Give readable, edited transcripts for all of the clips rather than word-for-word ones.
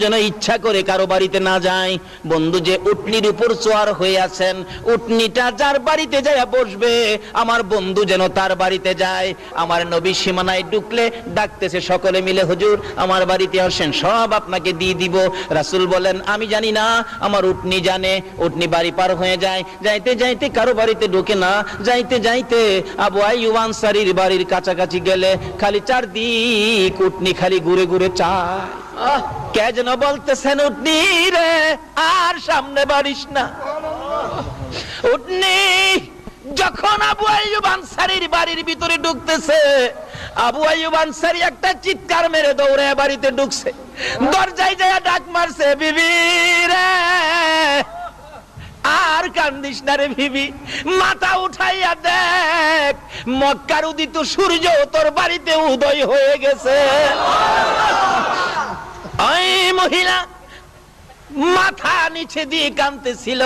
যেন ইচ্ছা করে কারো বাড়িতে না যায়। বন্ধু যে উটনির উপর সোয়ার হয়ে আছেন, উটনিটা যার বাড়িতে যায় বসবে, আমার বন্ধু যেন তার বাড়িতে যায়। আমার নবী সীমানায় ঢুকলে ডাকতেছে সকলে মিলে, হুজুর আমার বাড়িতে আসেন, সব আপনাকে দিয়ে দিব। রাসূল বলেন আমি জানি না, আমার উটনি জানে। উটনি বাড়ি পার হয়ে যায়, যাইতে যাইতে কারো বাড়িতে ঢোকে না। যাইতে যাইতে আবু আইয়ুব আনসারীর বাড়ির কাছাকাছি গেলে খালি চারদিক উটনি খালি ঘুরে ঘুরে চায়। কে যেন বলতেছেন, উটনি রে আর সামনে বাড়িস না। উটনি যখন আবু আইয়ুব আনসারীর বাড়ির ভিতরে ঢুকতেছে, আবু আইয়ুব আনসারী একটা চিৎকার মেরে দৌড়ে বাড়িতে ঢুকছে। দরজায় যায় ডাক মারছে, বিবি রে আর কান্দিস না রে বিবি, মাথা উঠাইয়া দেখ মক্কার উদিত সূর্য তোর বাড়িতে উদয় হয়ে গেছে। ওই মহিলা মাথা নিচে দিয়ে কাঁদতেছিল,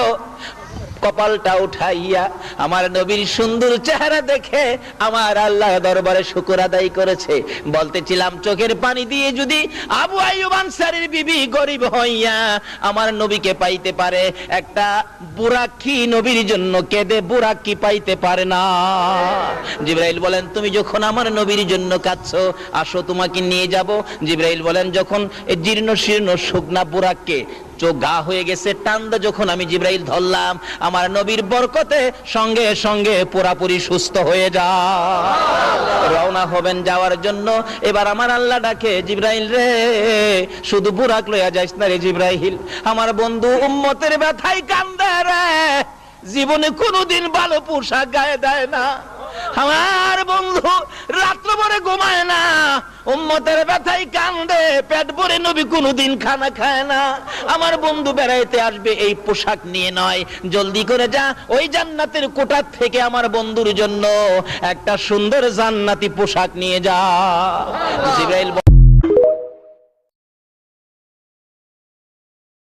কপালটা উঠাইয়া আমার নবীর সুন্দর চেহারা দেখে আমার আল্লাহ দরবারে শুকর আদায় করেছে। বলতেছিলাম চোখের পানি দিয়ে যদি আবু আইয়ুব আনসারীর বিবি গরিব হইয়া আমার নবীকে পাইতে পারে, একটা বুরাকি নবীর জন্য কেঁদে বুরাকি পাইতে পারে না। জিবরাইল বলেন তুমি যখন আমার নবীর জন্য কাঁদছো, আসো তোমাকে নিয়ে যাব। জিবরাইল বলেন যখন এই জীর্ণ শীর্ণ শুকনা বুরাককে চোখ গা হয়ে গেছে টান্দা যখন আমি জিবরাইল ধরলাম, আমার নবীর বরকতে সঙ্গে সঙ্গে পুরাপুরি সুস্থ হয়ে যায়। রওনা হবেন যাওয়ার জন্য। এবার আমার আল্লাহ ডাকে, জিবরাইল রে শুধু বুরাক লইয়া যাইস না রে জিবরাইল, আমার বন্ধু উম্মতের ব্যথায় কান্দে রে, জীবনে কোনোদিন ভালো পোশাক গায়ে দেয় না। আমার বন্ধু রাত্র ভরে ঘুমায় না, উম্মতের ব্যথায় কান্দে, পেট ভরে নবী কোনোদিন খানা খায় না। আমার বন্ধু বেড়াইতে আসবে এই পোশাক নিয়ে নয়, জলদি করে যা ওই জান্নাতের কোঠার থেকে আমার বন্ধুর জন্য একটা সুন্দর জান্নাতি পোশাক নিয়ে যা। জিবরাইল